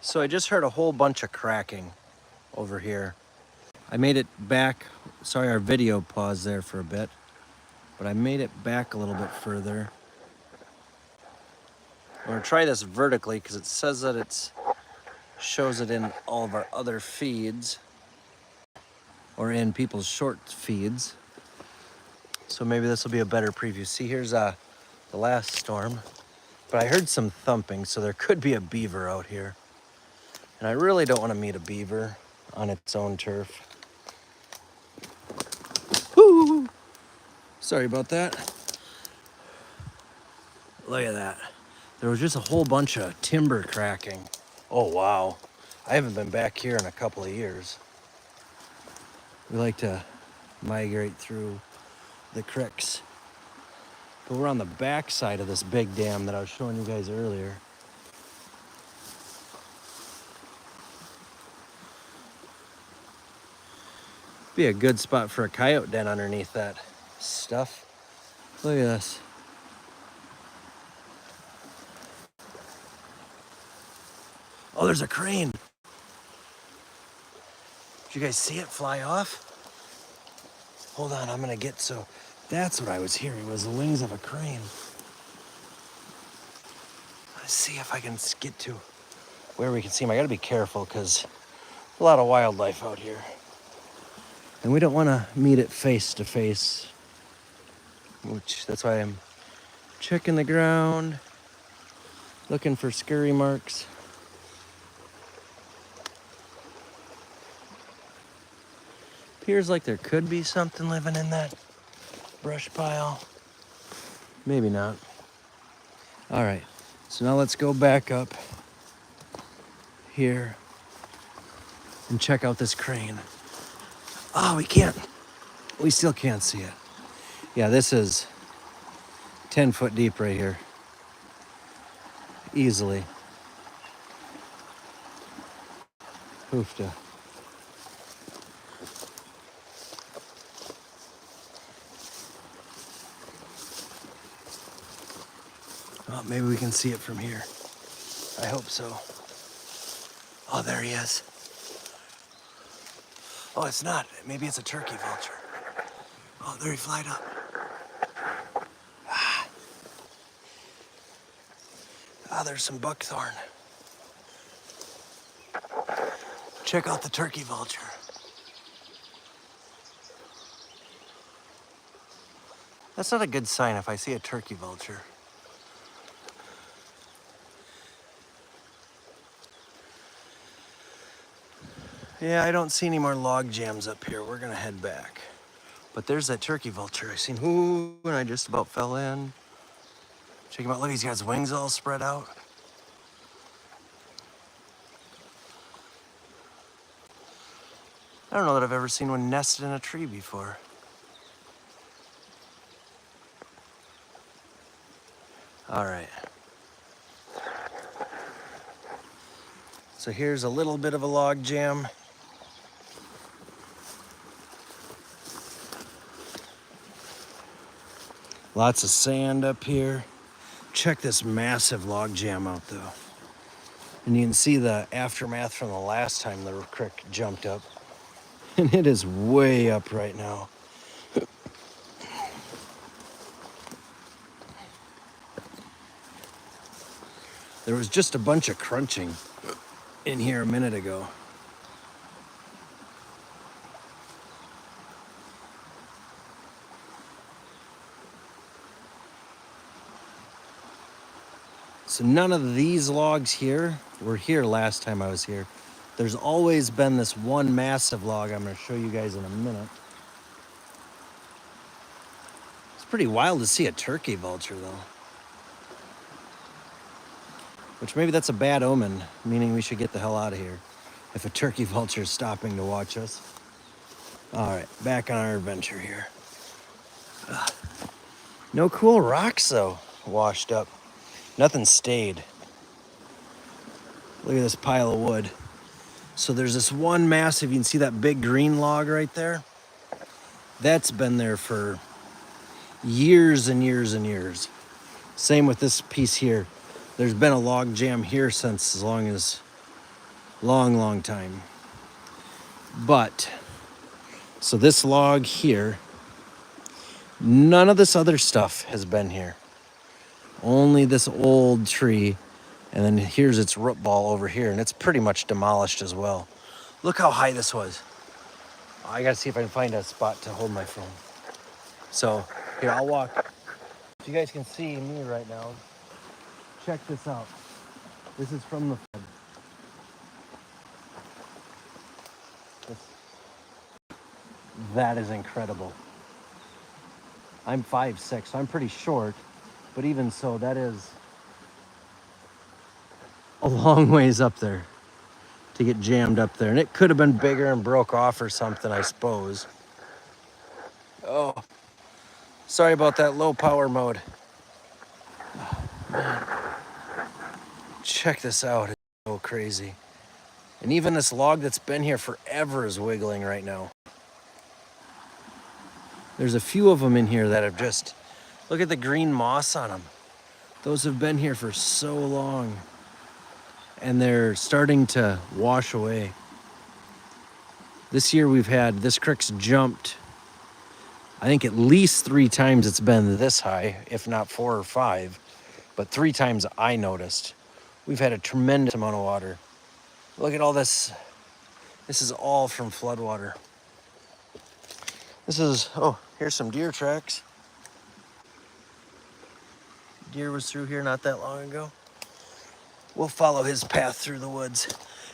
So I just heard a whole bunch of cracking over here. I made it back. Sorry, our video paused there for a bit, but I made it back a little bit further. I'm gonna try this vertically because it says that it shows it in all of our other feeds or in people's short feeds. So maybe this will be a better preview. See, here's the last storm, but I heard some thumping, so there could be a beaver out here. And I really don't want to meet a beaver on its own turf. Woo! Sorry about that. Look at that. There was just a whole bunch of timber cracking. Oh, wow. I haven't been back here in a couple of years. We like to migrate through the creeks. But we're on the back side of this big dam that I was showing you guys earlier. Be a good spot for a coyote den underneath that stuff. Look at this. Oh, there's a crane. Did you guys see it fly off? Hold on, I'm gonna get so. That's what I was hearing, was the wings of a crane. Let's see if I can get to where we can see him. I gotta be careful because a lot of wildlife out here. And we don't wanna meet it face to face, which that's why I'm checking the ground, looking for scurry marks. Appears like there could be something living in that brush pile. Maybe not. All right, so now let's go back up here and check out this crane. Oh, we still can't see it. Yeah, this is 10 foot deep right here. Easily. Hoofda. Oh, maybe we can see it from here. I hope so. Oh, there he is. Oh, it's not. Maybe it's a turkey vulture. Oh, there he flied up. Ah, there's some buckthorn. Check out the turkey vulture. That's not a good sign if I see a turkey vulture. Yeah, I don't see any more log jams up here. We're gonna head back. But there's that turkey vulture I seen. Ooh, and I just about fell in. Check him out. Look, he's got his wings all spread out. I don't know that I've ever seen one nested in a tree before. All right. So here's a little bit of a log jam. Lots of sand up here. Check this massive log jam out though. And you can see the aftermath from the last time the creek jumped up. And it is way up right now. There was just a bunch of crunching in here a minute ago. So none of these logs here were here last time I was here. There's always been this one massive log I'm going to show you guys in a minute. It's pretty wild to see a turkey vulture though. Which maybe that's a bad omen, meaning we should get the hell out of here if a turkey vulture is stopping to watch us. All right, back on our adventure here. Ugh. No cool rocks though, washed up. Nothing stayed. Look at this pile of wood. So there's this one massive, you can see that big green log right there? That's been there for years and years and years. Same with this piece here. There's been a log jam here since as long as Long, long time. But, so this log here, none of this other stuff has been here. Only this old tree, and then here's its root ball over here, and it's pretty much demolished as well. Look how high this was. I gotta see if I can find a spot to hold my phone. So, here, I'll walk. If you guys can see me right now, check this out. This is from the flood. That is incredible. I'm 5'6", so I'm pretty short, but even so, that is a long ways up there to get jammed up there. And it could have been bigger and broke off or something, I suppose. Oh, sorry about that low power mode. Oh, man. Check this out, it's so crazy. And even this log that's been here forever is wiggling right now. There's a few of them in here that have just, look at the green moss on them. Those have been here for so long. And they're starting to wash away. This year we've had, this creek's jumped, I think at least 3 times it's been this high, if not 4 or 5. But 3 times I noticed. We've had a tremendous amount of water. Look at all this. This is all from floodwater. This is, oh, here's some deer tracks. Deer was through here not that long ago. We'll follow his path through the woods.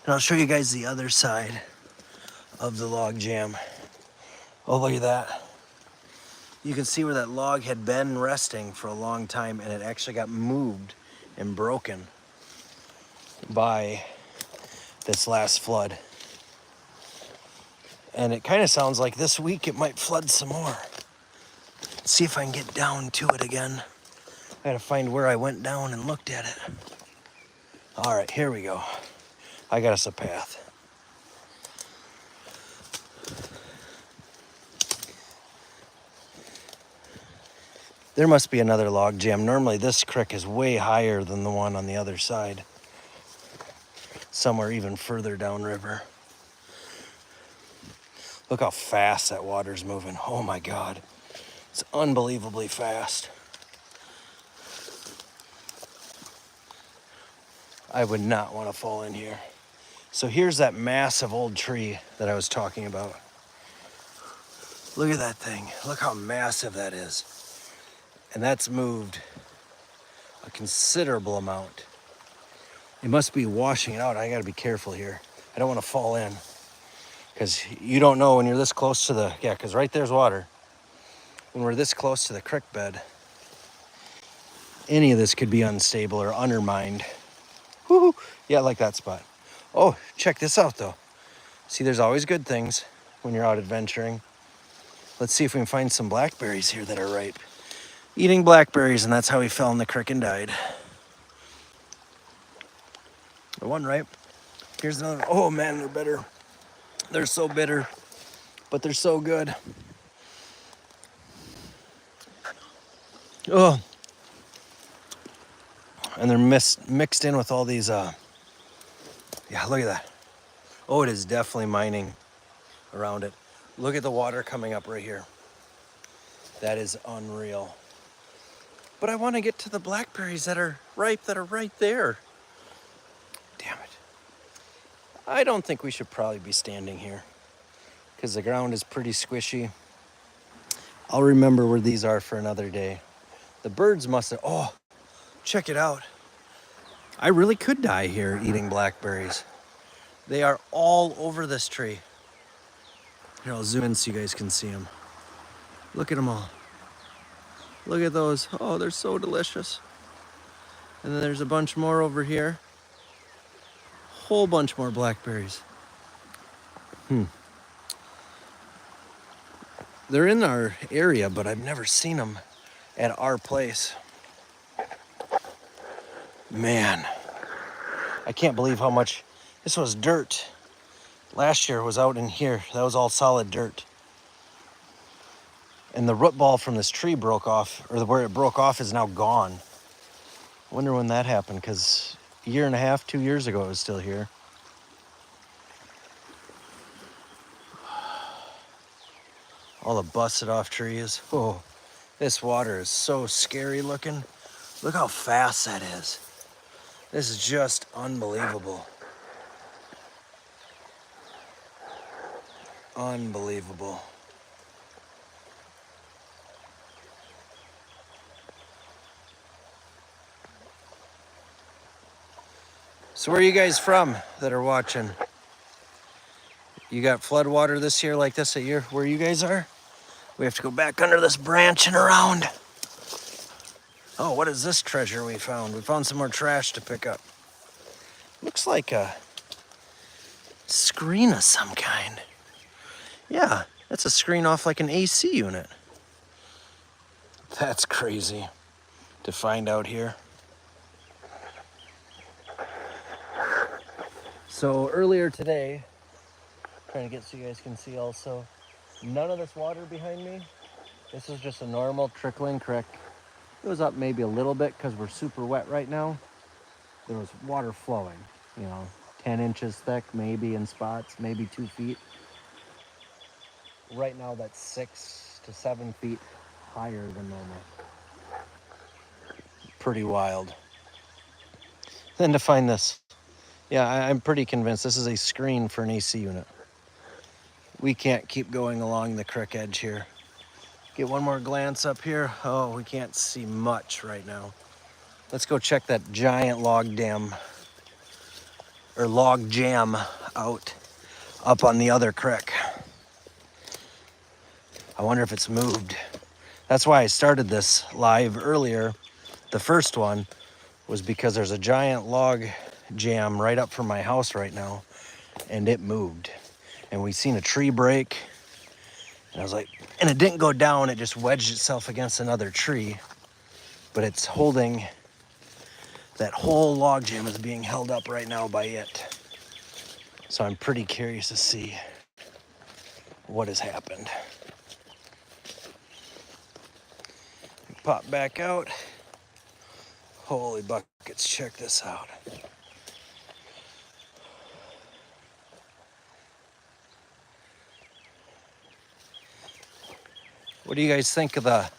And I'll show you guys the other side of the log jam. Oh, look at that. You can see where that log had been resting for a long time, and it actually got moved and broken by this last flood. And it kind of sounds like this week it might flood some more. Let's see if I can get down to it again. I gotta find where I went down and looked at it. All right, here we go. I got us a path. There must be another log jam. Normally this creek is way higher than the one on the other side. Somewhere even further downriver. Look how fast that water's moving. Oh my God. It's unbelievably fast. I would not want to fall in here. So here's that massive old tree that I was talking about. Look at that thing. Look how massive that is. And that's moved a considerable amount. It must be washing it out. I gotta be careful here. I don't want to fall in. Because you don't know when you're this close to the, yeah, because right there's water. When we're this close to the creek bed, any of this could be unstable or undermined. Woo-hoo. Yeah, I like that spot. Oh, check this out though. See, there's always good things when you're out adventuring. Let's see if we can find some blackberries here that are ripe. Eating blackberries, and that's how he fell in the creek and died. The one ripe. Here's another. Oh man, they're bitter. They're so bitter, but they're so good. Oh. And they're mixed in with all these, yeah, look at that. Oh, it is definitely mining around it. Look at the water coming up right here. That is unreal. But I want to get to the blackberries that are ripe, that are right there. Damn it. I don't think we should probably be standing here because the ground is pretty squishy. I'll remember where these are for another day. The birds must have, oh, check it out. I really could die here eating blackberries. They are all over this tree. Here, I'll zoom in so you guys can see them. Look at them all. Look at those. Oh, they're so delicious. And then there's a bunch more over here. Whole bunch more blackberries. They're in our area, but I've never seen them at our place. Man, I can't believe how much, this was dirt. Last year was out in here. That was all solid dirt. And the root ball from this tree broke off, or where it broke off is now gone. I wonder when that happened, because a year and a half, 2 years ago it was still here. All the busted off trees. Oh, this water is so scary looking. Look how fast that is. This is just unbelievable. Unbelievable. So where are you guys from that are watching? You got flood water this year like this at where you guys are? We have to go back under this branch and around. Oh, what is this treasure we found? We found some more trash to pick up. Looks like a screen of some kind. Yeah, that's a screen off like an AC unit. That's crazy to find out here. So earlier today, trying to get so you guys can see also, none of this water behind me. This is just a normal trickling creek. It was up maybe a little bit because we're super wet right now. There was water flowing, 10 inches thick, maybe in spots, maybe 2 feet. Right now that's 6 to 7 feet higher than normal. Pretty wild. Then to find this. Yeah, I'm pretty convinced this is a screen for an AC unit. We can't keep going along the creek edge here. Get one more glance up here. Oh, we can't see much right now. Let's go check that giant log jam out up on the other creek. I wonder if it's moved. That's why I started this live earlier. The first one was because there's a giant log jam right up from my house right now, and it moved. And we seen a tree break, and I was like, and it didn't go down, it just wedged itself against another tree, but it's holding, that whole log jam is being held up right now by it. So I'm pretty curious to see what has happened. Pop back out. Holy buckets, check this out. What do you guys think of the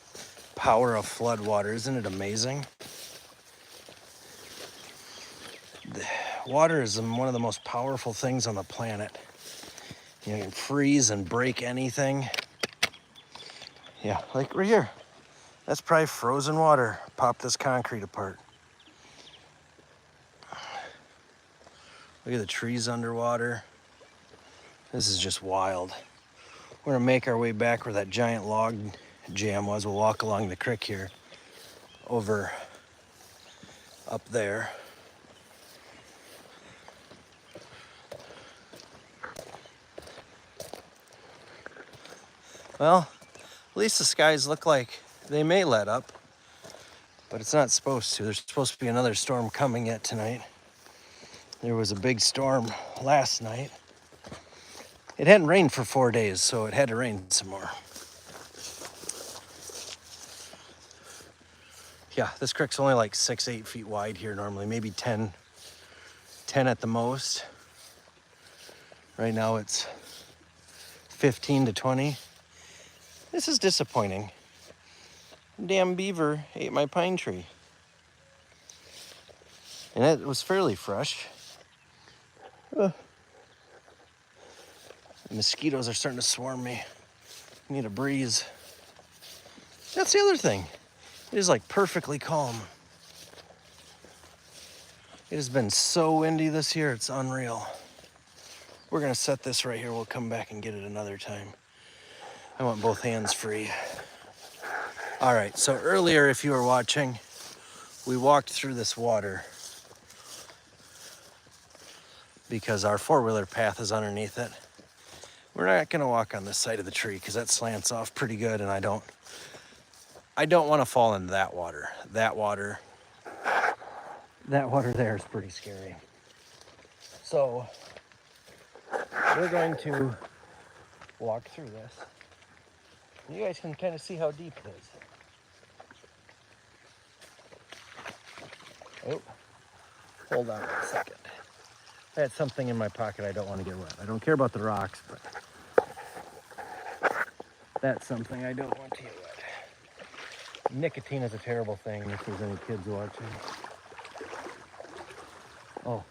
power of flood water? Isn't it amazing? The water is one of the most powerful things on the planet. You can freeze and break anything. Yeah, like right here. That's probably frozen water. Pop this concrete apart. Look at the trees underwater. This is just wild. We're gonna make our way back where that giant log jam was. We'll walk along the creek here, over up there. Well, at least the skies look like they may let up, but it's not supposed to. There's supposed to be another storm coming yet tonight. There was a big storm last night. It hadn't rained for 4 days, so it had to rain some more. Yeah, this creek's only like 6-8 feet wide here normally, maybe 10 at the most. Right now it's 15 to 20. This is disappointing. Damn beaver ate my pine tree. And it was fairly fresh. The mosquitoes are starting to swarm me. I need a breeze. That's the other thing. It is like perfectly calm. It has been so windy this year, it's unreal. We're gonna set this right here. We'll come back and get it another time. I want both hands free. All right, so earlier, if you were watching, we walked through this water because our four-wheeler path is underneath it. We're not gonna walk on this side of the tree because that slants off pretty good, and I don't want to fall into that water. That water there is pretty scary. So we're going to walk through this. You guys can kind of see how deep it is. Oh, hold on a second. I had something in my pocket I don't want to get wet. I don't care about the rocks, but That's something I don't want to get wet. Nicotine is a terrible thing if there's any kids watching. Oh,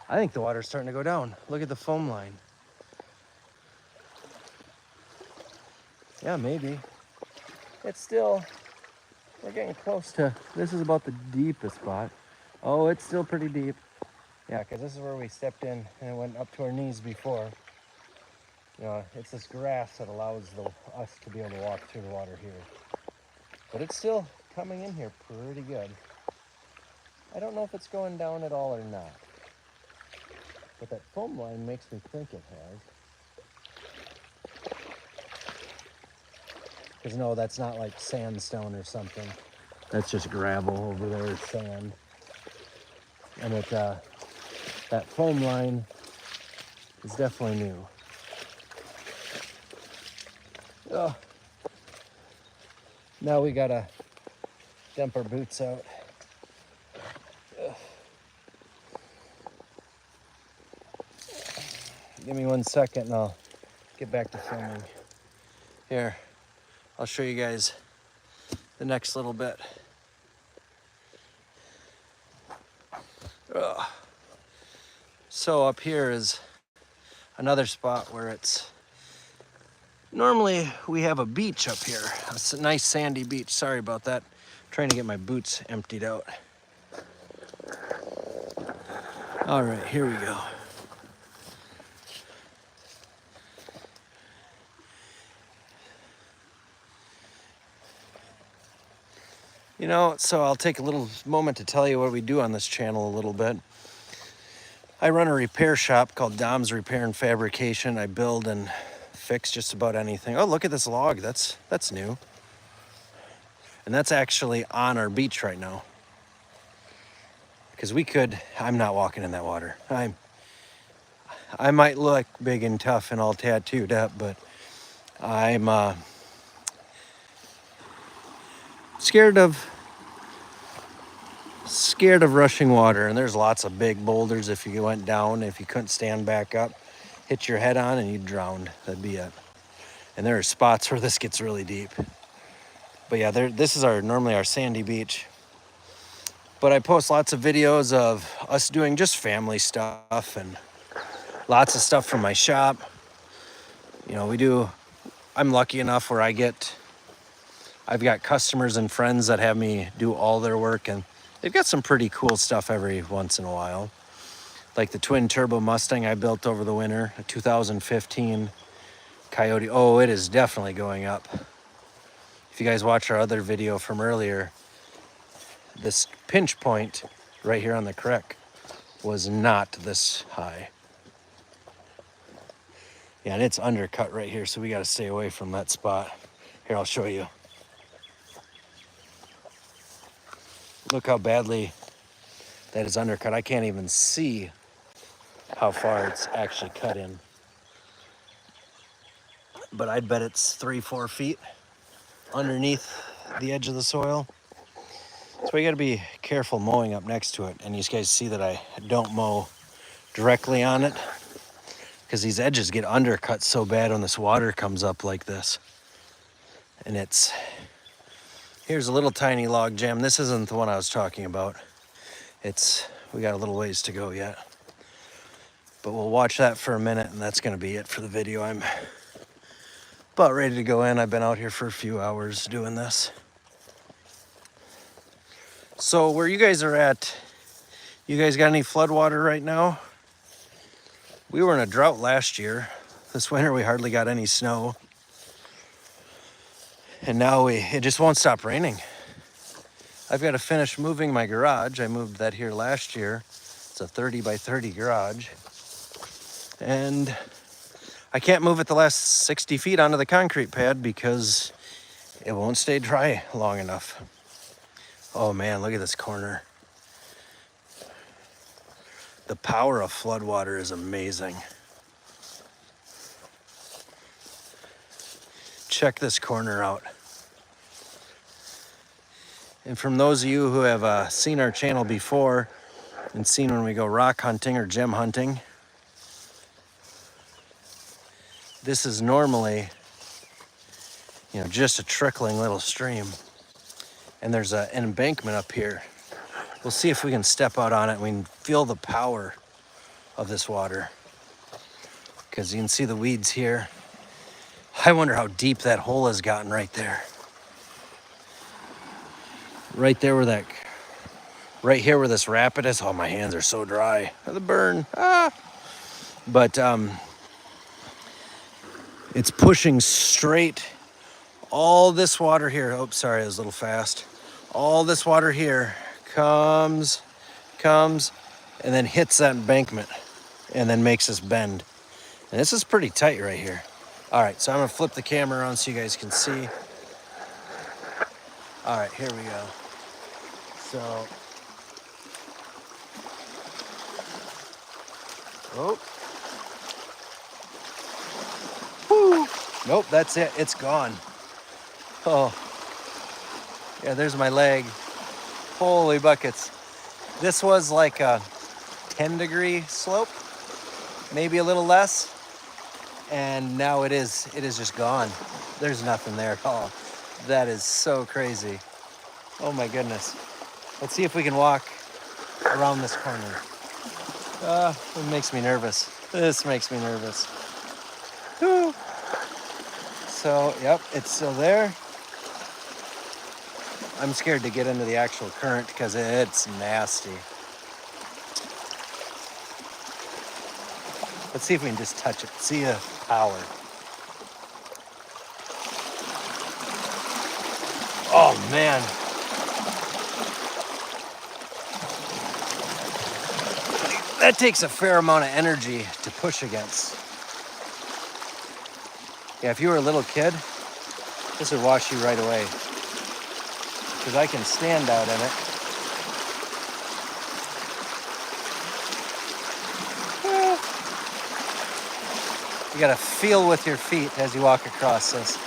I think the water's starting to go down. Look at the foam line. Yeah, maybe. It's still, we're getting close to, this is about the deepest spot. Oh, it's still pretty deep. Yeah, because this is where we stepped in and it went up to our knees before. You know, it's this grass that allows us to be able to walk through the water here. But it's still coming in here pretty good. I don't know if it's going down at all or not. But that foam line makes me think it has. Because no, that's not like sandstone or something. That's just gravel over there, sand. And that foam line is definitely new. Oh. Now we gotta dump our boots out. Ugh. Give me 1 second and I'll get back to filming. Here, I'll show you guys the next little bit. Ugh. So up here is another spot where it's, normally we have a beach up here. It's a nice sandy beach. Sorry about that. I'm trying to get my boots emptied out. All right, here we go. You know, so I'll take a little moment to tell you what we do on this channel a little bit. I run a repair shop called Dom's Repair and Fabrication. I build and fix just about anything. Oh, look at this log. That's new. And that's actually on our beach right now. Because we could, I'm not walking in that water. I might look big and tough and all tattooed up, but I'm scared of rushing water. And there's lots of big boulders. If you went down, if you couldn't stand back up, hit your head on and you drowned. That'd be it. And there are spots where this gets really deep. But yeah, this is normally our sandy beach. But I post lots of videos of us doing just family stuff and lots of stuff from my shop. You know, I'm lucky enough where I've got customers and friends that have me do all their work, and they've got some pretty cool stuff every once in a while. Like the twin turbo Mustang I built over the winter, a 2015 Coyote. Oh, it is definitely going up. If you guys watch our other video from earlier, this pinch point right here on the creek was not this high. Yeah, and it's undercut right here, so we got to stay away from that spot. Here, I'll show you. Look how badly that is undercut. I can't even see how far it's actually cut in. But I'd bet it's 3-4 feet underneath the edge of the soil. So we got to be careful mowing up next to it. And you guys see that I don't mow directly on it because these edges get undercut so bad when this water comes up like this. And here's a little tiny log jam. This isn't the one I was talking about. We got a little ways to go yet. But we'll watch that for a minute, and that's going to be it for the video. I'm about ready to go in. I've been out here for a few hours doing this. So where you guys are at, you guys got any flood water right now? We were in a drought last year. This winter we hardly got any snow. And now it just won't stop raining. I've got to finish moving my garage. I moved that here last year. It's a 30 by 30 garage. And I can't move it the last 60 feet onto the concrete pad because it won't stay dry long enough. Oh man, look at this corner. The power of floodwater is amazing. Check this corner out. And from those of you who have seen our channel before and seen when we go rock hunting or gem hunting, this is normally You know, just a trickling little stream. And there's an embankment up here. We'll see if we can step out on it and we can feel the power of this water. Because you can see the weeds here. I wonder how deep that hole has gotten right there. Right there where that, right here where this rapid is. Oh, my hands are so dry. The burn. But it's pushing straight. All this water here. Oh, sorry, I was a little fast. All this water here comes, and then hits that embankment and then makes this bend. And this is pretty tight right here. All right, so I'm gonna flip the camera around so you guys can see. All right, here we go. So, oh. Woo. Nope, that's it, it's gone. Oh, yeah, there's my leg. Holy buckets. This was like a 10-degree slope, maybe a little less. And now it is just gone. There's nothing there at all. That is so crazy. Oh my goodness. Let's see if we can walk around this corner. It makes me nervous. This makes me nervous. Whew. So, yep, it's still there. I'm scared to get into the actual current because it's nasty. Let's see if we can just touch it. See the power. Oh man. That takes a fair amount of energy to push against. Yeah, if you were a little kid, this would wash you right away. Because I can stand out in it. You gotta feel with your feet as you walk across this.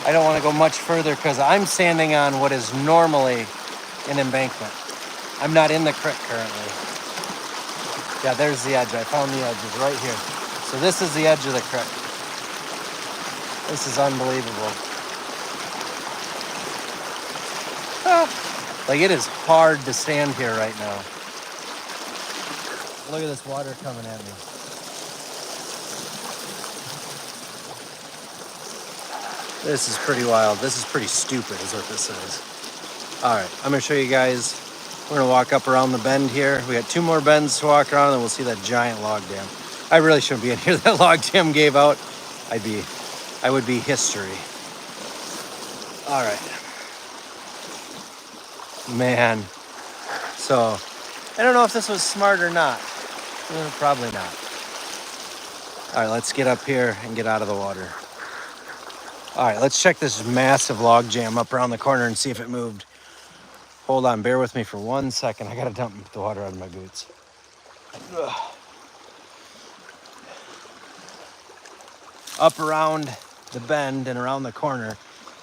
I don't want to go much further because I'm standing on what is normally an embankment. I'm not in the creek currently. Yeah, there's the edge. I found the edge. It's right here. So this is the edge of the creek. This is unbelievable. Like it is hard to stand here right now. Look at this water coming at me. This is pretty wild. This is pretty stupid is what this is. All right, I'm gonna show you guys. We're gonna walk up around the bend here. We got 2 more bends to walk around and then we'll see that giant log jam. I really shouldn't be in here. That log jam gave out. I would be history. All right. Man. So, I don't know if this was smart or not. Probably not. All right, let's get up here and get out of the water. All right, let's check this massive log jam up around the corner and see if it moved. Hold on, bear with me for 1 second. I gotta dump the water out of my boots. Ugh. Up around the bend and around the corner,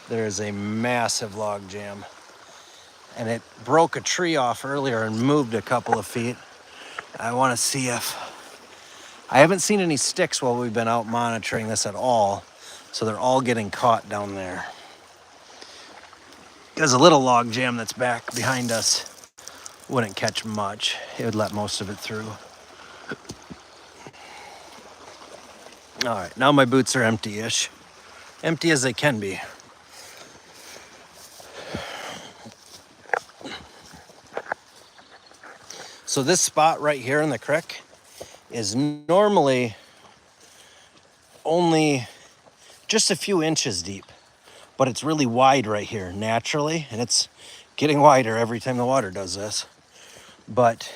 there's a massive log jam. And it broke a tree off earlier and moved a couple of feet. I wanna see if... I haven't seen any sticks while we've been out monitoring this at all. So they're all getting caught down there. There's a little log jam that's back behind us. Wouldn't catch much. It would let most of it through. All right, now my boots are empty-ish. Empty as they can be. So this spot right here in the creek is normally only just a few inches deep, but it's really wide right here naturally, and it's getting wider every time the water does this. But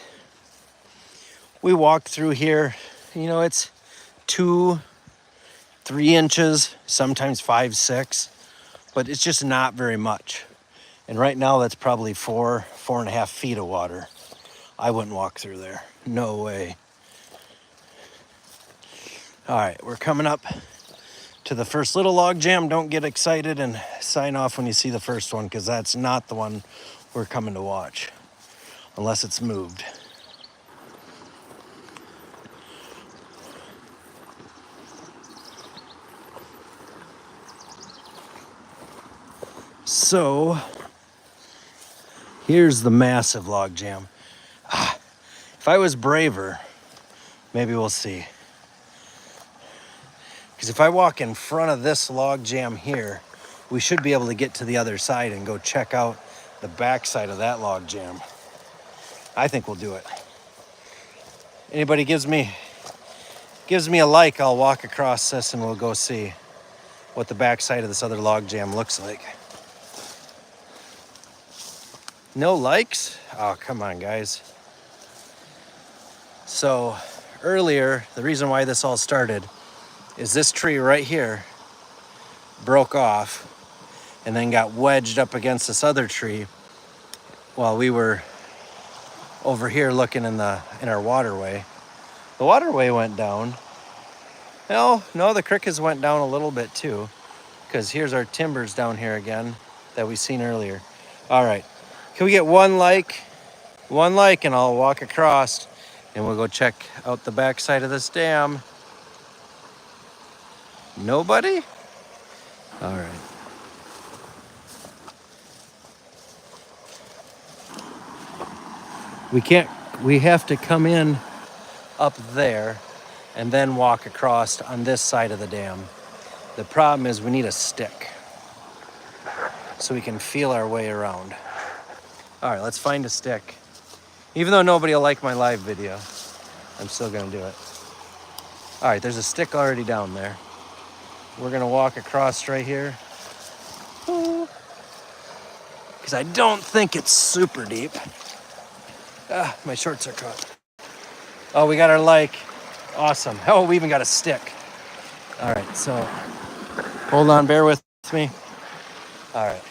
we walk through here, you know, it's 2-3 inches, sometimes 5-6, but it's just not very much. And right now that's probably 4.5 feet of water. I wouldn't walk through there, no way. All right, we're coming up to the first little log jam. Don't get excited and sign off when you see the first one, because that's not the one we're coming to watch, unless it's moved. So here's the massive log jam. If I was braver, maybe we'll see. Because if I walk in front of this log jam here, we should be able to get to the other side and go check out the back side of that log jam. I think we'll do it. Anybody gives me a like, I'll walk across this and we'll go see what the back side of this other log jam looks like. No likes? Oh, come on, guys. So earlier, the reason why this all started is this tree right here broke off and then got wedged up against this other tree while we were over here looking in our waterway. The waterway went down. No, the creek has went down a little bit too, because here's our timbers down here again that we seen earlier. All right, can we get one like and I'll walk across and we'll go check out the back side of this dam. Nobody? All right. We have to come in up there and then walk across on this side of the dam. The problem is we need a stick so we can feel our way around. All right, let's find a stick. Even though nobody will like my live video, I'm still gonna do it. All right, there's a stick already down there. We're gonna walk across right here. Because I don't think it's super deep. My shorts are caught. Oh, we got our like. Awesome. Oh, we even got a stick. All right, so hold on, bear with me. All right.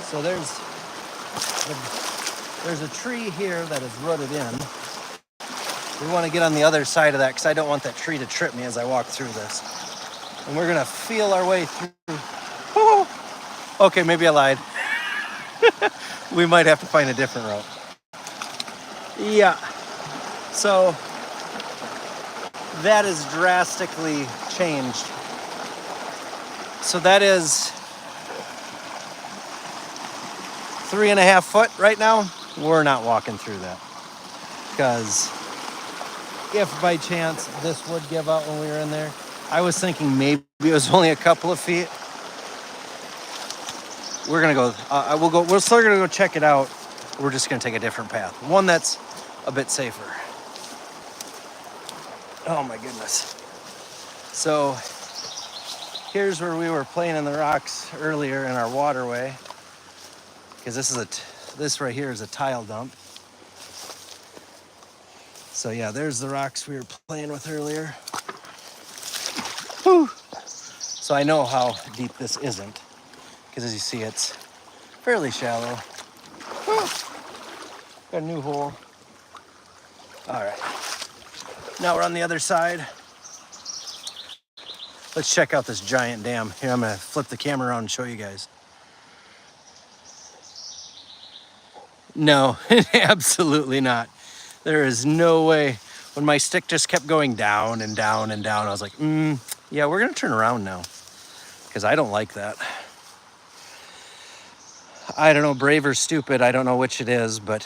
So there's a tree here that is rooted in. We want to get on the other side of that because I don't want that tree to trip me as I walk through this. And we're gonna feel our way through. Woo! Okay, maybe I lied. We might have to find a different route. Yeah. So that is drastically changed. So that is 3.5 foot right now. We're not walking through that. Because if by chance this would give out when we were in there, I was thinking maybe it was only a couple of feet. We're gonna go, we're still gonna go check it out. We're just gonna take a different path. One that's a bit safer. Oh my goodness. So here's where we were playing in the rocks earlier in our waterway. Because this right here is a tile dump. So yeah, there's the rocks we were playing with earlier. Whew. So I know how deep this isn't. Because as you see, it's fairly shallow. Whew. Got a new hole. All right. Now we're on the other side. Let's check out this giant dam. Here, I'm gonna flip the camera around and show you guys. No, absolutely not. There is no way. When my stick just kept going down and down and down, I was like, yeah, we're gonna turn around now. Because I don't like that. I don't know, brave or stupid, I don't know which it is, but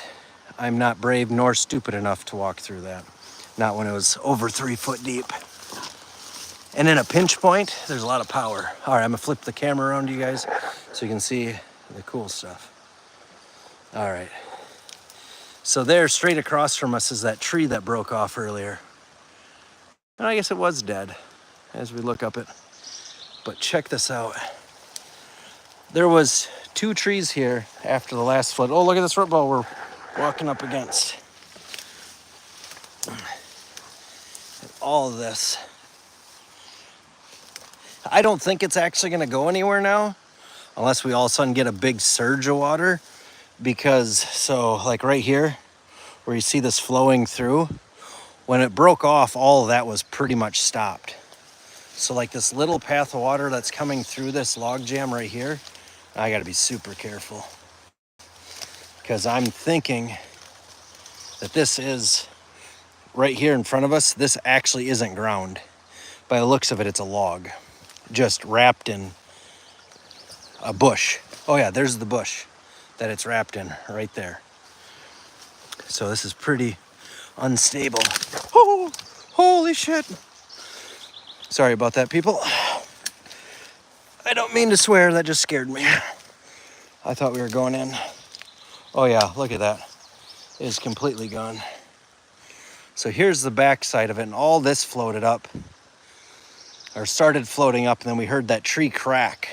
I'm not brave nor stupid enough to walk through that. Not when it was over 3 foot deep. And in a pinch point, there's a lot of power. All right, I'm gonna flip the camera around to you guys so you can see the cool stuff. All right. So there, straight across from us is that tree that broke off earlier. And I guess it was dead as we look up it. But check this out. There was 2 trees here after the last flood. Oh, look at this root ball we're walking up against. All of this. I don't think it's actually gonna go anywhere now, unless we all of a sudden get a big surge of water. Because, so like right here, where you see this flowing through, when it broke off, all of that was pretty much stopped. So like this little path of water that's coming through this log jam right here, I gotta be super careful. Because I'm thinking that this is, right here in front of us, this actually isn't ground. By the looks of it, it's a log, just wrapped in a bush. Oh yeah, there's the bush that it's wrapped in right there. So this is pretty unstable. Oh, holy shit. Sorry about that, people. I don't mean to swear, that just scared me. I thought we were going in. Oh yeah, look at that. It is completely gone. So here's the back side of it, and all this floated up, or started floating up, and then we heard that tree crack.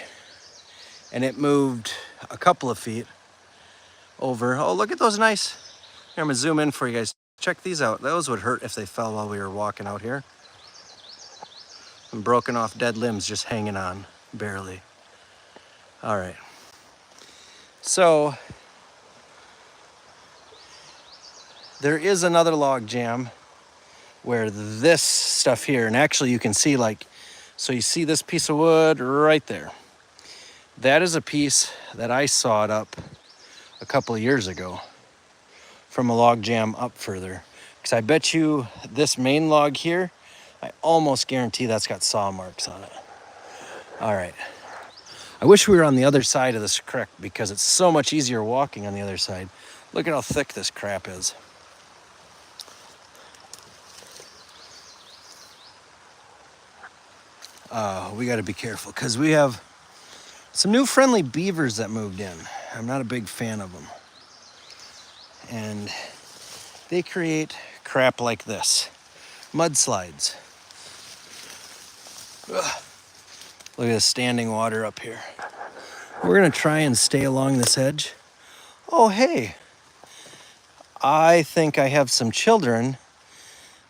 And it moved a couple of feet over. Oh, look at those nice. Here, I'm gonna zoom in for you guys. Check these out. Those would hurt if they fell while we were walking out here. Some broken off dead limbs just hanging on, barely. All right. So, there is another log jam where this stuff here, and actually you can see like, so you see this piece of wood right there. That is a piece that I sawed up a couple of years ago from a log jam up further. Because I bet you this main log here, I almost guarantee that's got saw marks on it. All right. I wish we were on the other side of this creek because it's so much easier walking on the other side. Look at how thick this crap is. We got to be careful because we have some new friendly beavers that moved in. I'm not a big fan of them. And they create crap like this. Mudslides. Ugh. Look at the standing water up here. We're going to try and stay along this edge. Oh, hey. I think I have some children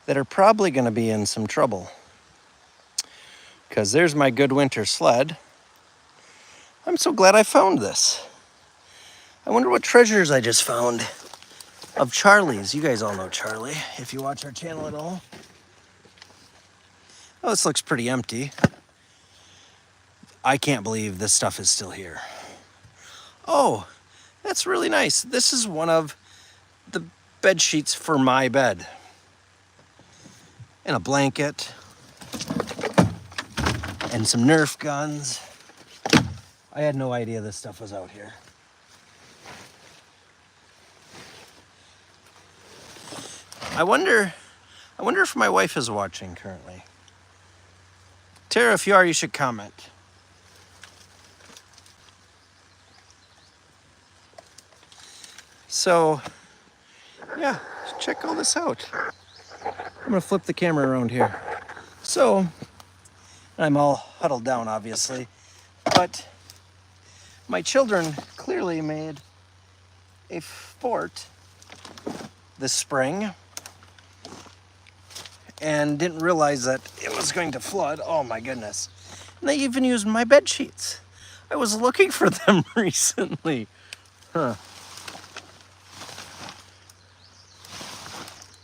that are probably going to be in some trouble. Because there's my good winter sled. I'm so glad I found this. I wonder what treasures I just found of Charlie's. You guys all know Charlie, if you watch our channel at all. Oh, this looks pretty empty. I can't believe this stuff is still here. Oh, that's really nice. This is one of the bed sheets for my bed. And a blanket. And some Nerf guns. I had no idea this stuff was out here. I wonder if my wife is watching currently. Tara, if you are, you should comment. So, yeah, check all this out. I'm gonna flip the camera around here. So, I'm all huddled down, obviously, but my children clearly made a fort this spring and didn't realize that it was going to flood. Oh my goodness. And they even used my bed sheets. I was looking for them recently. Huh.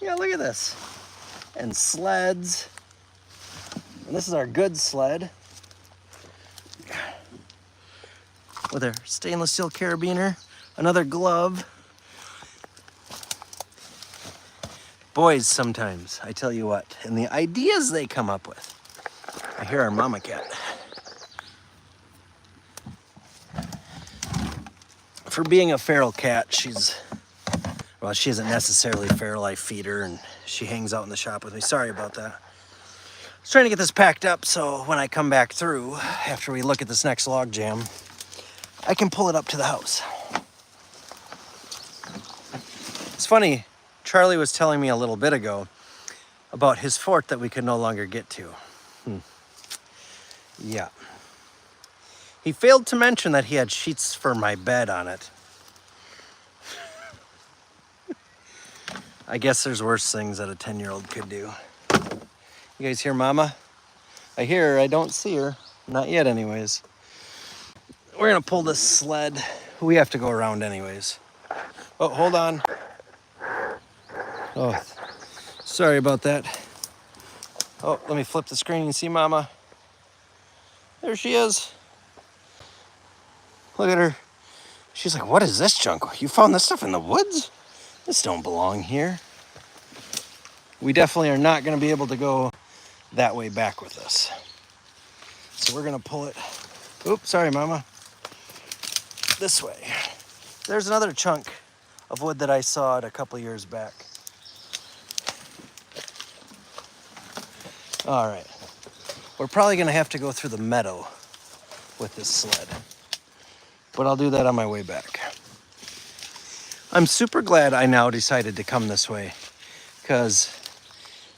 Yeah, look at this. And sleds. And this is our good sled. With our stainless steel carabiner. Another glove. Boys sometimes, I tell you what. And the ideas they come up with. I hear our mama cat. For being a feral cat, well, she isn't necessarily feral. I feed her and she hangs out in the shop with me. Sorry about that. I was trying to get this packed up so when I come back through, after we look at this next log jam, I can pull it up to the house. It's funny, Charlie was telling me a little bit ago about his fort that we could no longer get to. Yeah. He failed to mention that he had sheets for my bed on it. I guess there's worse things that a 10-year-old could do. You guys hear Mama? I hear her, I don't see her. Not yet anyways. We're gonna pull this sled. We have to go around anyways. Oh, hold on. Oh, sorry about that. Oh, let me flip the screen and see Mama. There she is. Look at her. She's like, what is this junk? You found this stuff in the woods? This don't belong here. We definitely are not gonna be able to go that way back with us. So we're gonna pull it, oops, sorry mama, this way. There's another chunk of wood that I sawed a couple years back. All right, we're probably gonna have to go through the meadow with this sled, but I'll do that on my way back. I'm super glad I now decided to come this way, because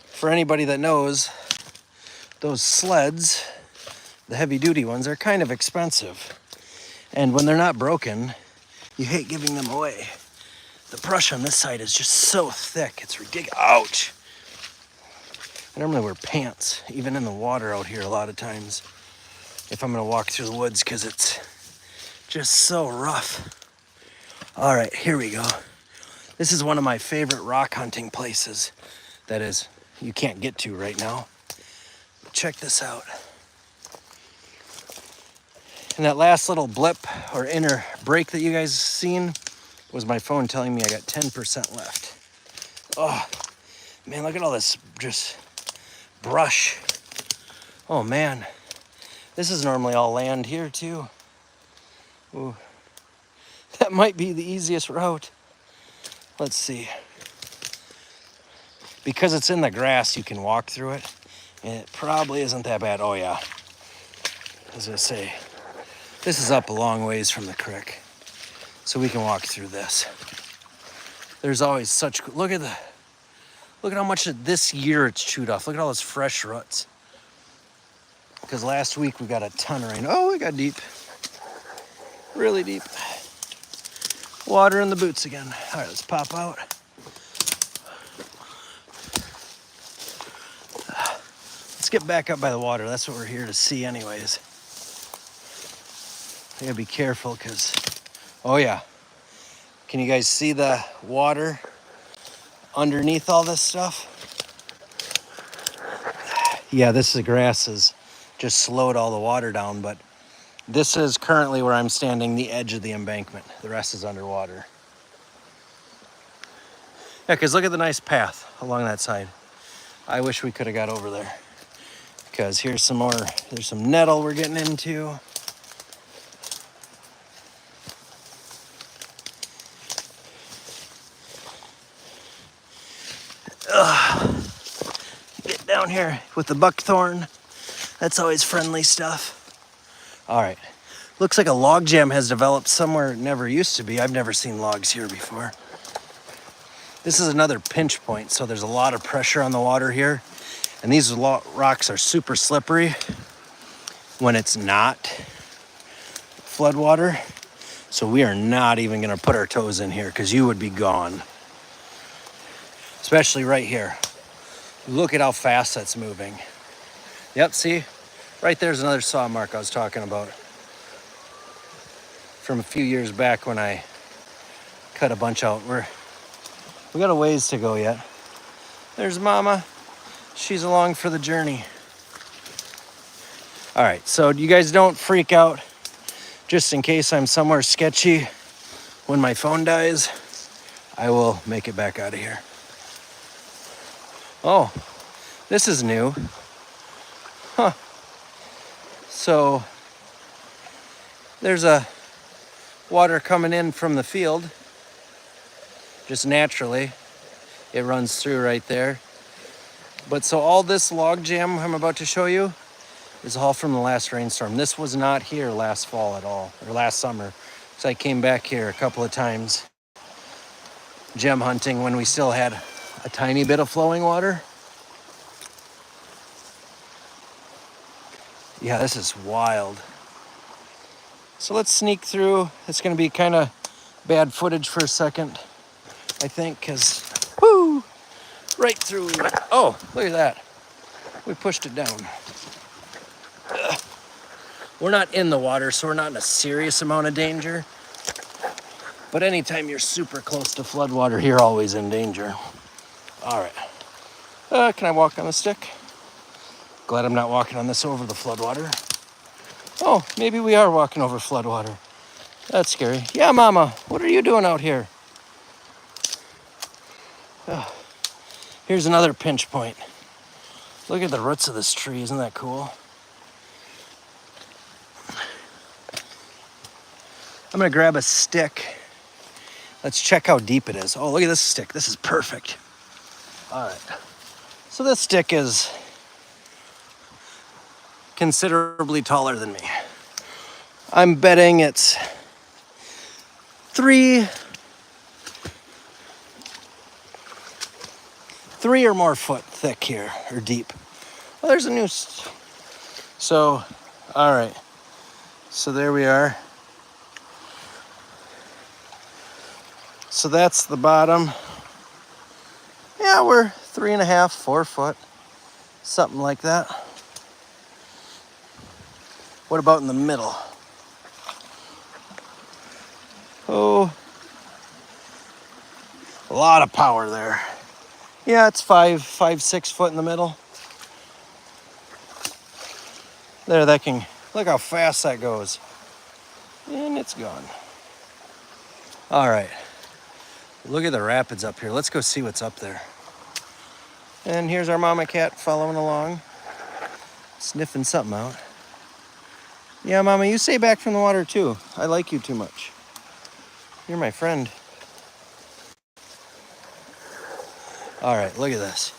for anybody that knows, those sleds, the heavy duty ones, are kind of expensive. And when they're not broken, you hate giving them away. The brush on this side is just so thick, it's ridiculous. Ouch! I normally wear pants, even in the water out here a lot of times, if I'm gonna walk through the woods, because it's just so rough. All right, here we go. This is one of my favorite rock hunting places. That is, you can't get to right now. But check this out. And that last little blip or inner break that you guys seen was my phone telling me I got 10% left. Oh, man, look at all this just brush. Oh man, this is normally all land here too. Ooh, that might be the easiest route. Let's see. Because it's in the grass, you can walk through it, and it probably isn't that bad. Oh yeah, as I say, this is up a long ways from the creek, so we can walk through this. There's always such, look at how much of this year it's chewed off. Look at all those fresh roots. Because last week we got a ton of rain. Oh, it got deep. Really deep. Water in the boots again. All right, let's pop out. Let's get back up by the water. That's what we're here to see anyways. I gotta be careful because, oh yeah. Can you guys see the water underneath all this stuff? Yeah, this is the grass has just slowed all the water down, but this is currently where I'm standing, the edge of the embankment. The rest is underwater. Yeah, because look at the nice path along that side. I wish we could have got over there. Because here's some more, there's some nettle we're getting into. Get down here with the buckthorn. That's always friendly stuff. All right, looks like a log jam has developed somewhere it never used to be. I've never seen logs here before. This is another pinch point, so there's a lot of pressure on the water here. And these rocks are super slippery when it's not floodwater. So we are not even gonna put our toes in here because you would be gone. Especially right here. Look at how fast that's moving. Yep, see? Right there's another saw mark I was talking about from a few years back when I cut a bunch out. We got a ways to go yet. There's Mama. She's along for the journey. All right, so you guys don't freak out. Just in case I'm somewhere sketchy when my phone dies, I will make it back out of here. Oh, this is new. Huh. So there's a water coming in from the field. Just naturally. It runs through right there. But so all this log jam I'm about to show you is all from the last rainstorm. This was not here last fall at all, or last summer. So I came back here a couple of times gem hunting when we still had a tiny bit of flowing water. Yeah, this is wild. So let's sneak through. It's gonna be kind of bad footage for a second, I think, because, whoo, right through. Oh, look at that. We pushed it down. Ugh. We're not in the water, so we're not in a serious amount of danger. But anytime you're super close to floodwater, you're always in danger. All right. Can I walk on the stick? Glad I'm not walking on this over the floodwater. Oh, maybe we are walking over floodwater. That's scary. Yeah, Mama, what are you doing out here? Here's another pinch point. Look at the roots of this tree, isn't that cool? I'm gonna grab a stick. Let's check how deep it is. Oh, look at this stick. This is perfect. All right. So this stick is considerably taller than me. I'm betting it's three or more foot thick here, or deep. Well, there's a new, so, all right. So there we are. So that's the bottom. Yeah, we're 3.5, 4 foot, something like that. What about in the middle? Oh, a lot of power there. Yeah, it's 5, 6 foot in the middle. There, that can, look how fast that goes. And it's gone. All right, look at the rapids up here. Let's go see what's up there. And here's our mama cat following along, sniffing something out. Yeah, mama, you stay back from the water too. I like you too much. You're my friend. All right, look at this.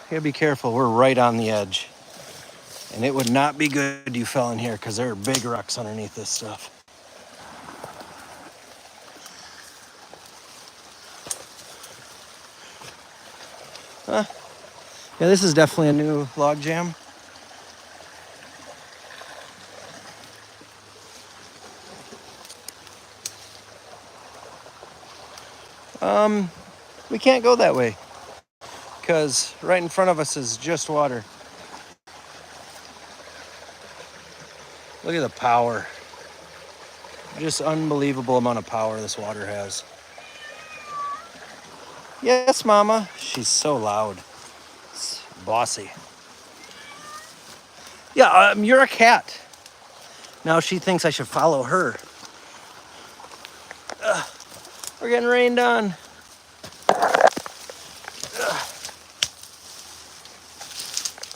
You gotta be careful, we're right on the edge. And it would not be good you fell in here because there are big rocks underneath this stuff. Huh? Yeah, this is definitely a new log jam. We can't go that way because right in front of us is just water. Look at the power. Just unbelievable amount of power this water has. Yes, mama. She's so loud. It's bossy. Yeah, you're a cat. Now she thinks I should follow her. We're getting rained on.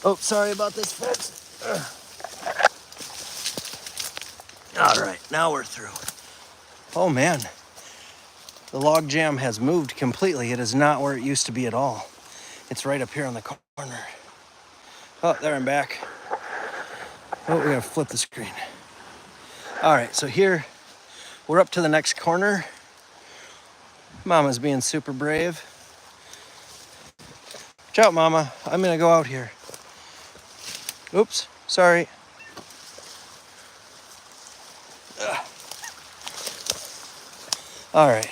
Oh, sorry about this, folks. All right, now we're through. Oh man, the log jam has moved completely. It is not where it used to be at all. It's right up here on the corner. Oh, there I'm back. Oh, we gotta flip the screen. All right, so here, we're up to the next corner. Mama's being super brave. Watch out, Mama. I'm gonna go out here. Oops, sorry. All right.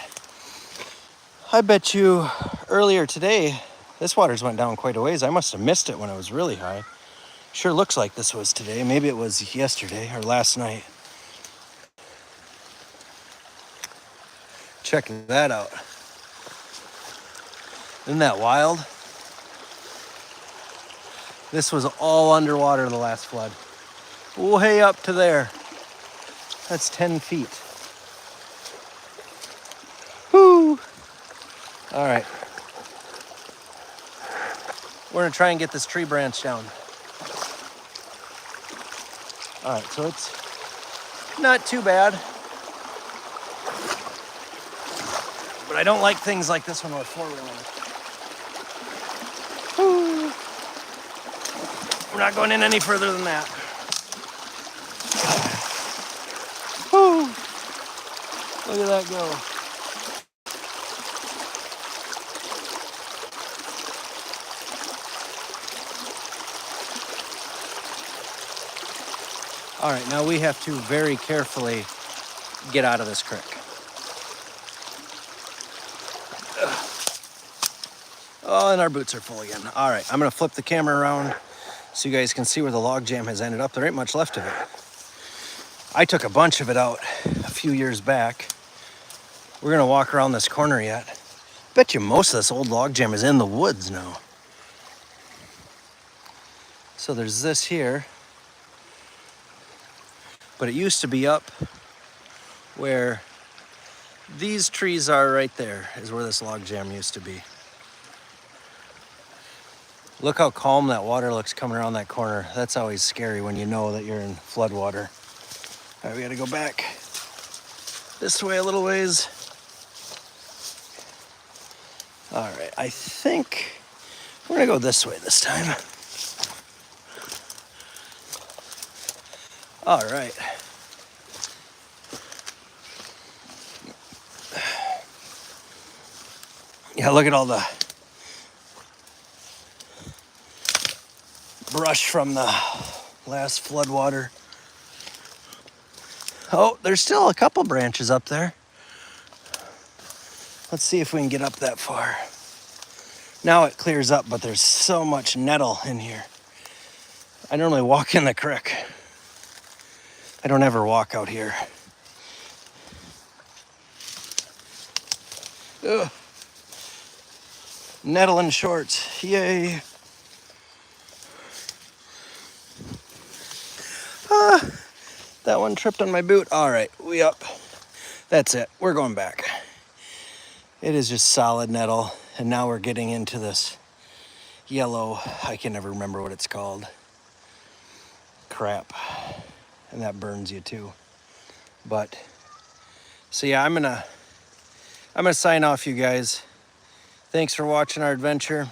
I bet you earlier today, this water's went down quite a ways. I must have missed it when it was really high. Sure looks like this was today. Maybe it was yesterday or last night. Check that out. Isn't that wild? This was all underwater the last flood. Way up to there. That's 10 feet. Whoo! All right. We're gonna try and get this tree branch down. All right, so it's not too bad. But I don't like things like this one with four-wheeling. We're not going in any further than that. Woo. Look at that go. All right, now we have to very carefully get out of this creek. Oh, and our boots are full again. All right, I'm gonna flip the camera around so you guys can see where the log jam has ended up. There ain't much left of it. I took a bunch of it out a few years back. We're gonna walk around this corner yet. Bet you most of this old log jam is in the woods now. So there's this here, but it used to be up where these trees are right there is where this log jam used to be. Look how calm that water looks coming around that corner. That's always scary when you know that you're in floodwater. All right, we gotta go back this way a little ways. All right, I think we're gonna go this way this time. All right. Yeah, look at all the brush from the last floodwater. Oh, there's still a couple branches up there. Let's see if we can get up that far. Now it clears up, but there's so much nettle in here. I normally walk in the creek. I don't ever walk out here. Ugh. Nettle and shorts, yay. That one tripped on my boot. All right, we up. That's it, we're going back. It is just solid nettle, and now we're getting into this yellow, I can never remember what it's called, crap, and that burns you too. But, so yeah, I'm gonna sign off, you guys. Thanks for watching our adventure.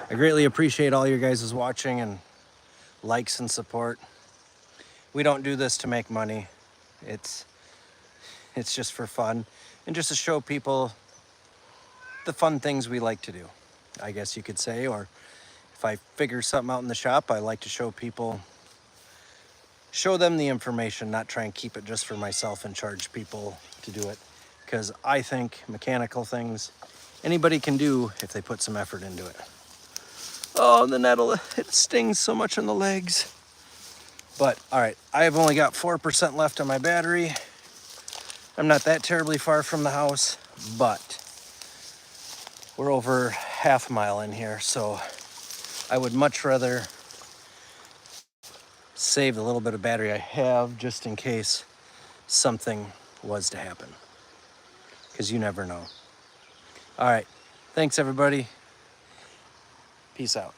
I greatly appreciate all your guys' watching and likes and support. We don't do this to make money. It's just for fun and just to show people the fun things we like to do, I guess you could say. Or if I figure something out in the shop, I like to show people, show them the information, not try and keep it just for myself and charge people to do it. Because I think mechanical things, anybody can do if they put some effort into it. Oh, the nettle, it stings so much on the legs. But, all right, I've only got 4% left on my battery. I'm not that terribly far from the house, but we're over half a mile in here, so I would much rather save the little bit of battery I have just in case something was to happen, because you never know. All right, thanks everybody. Peace out.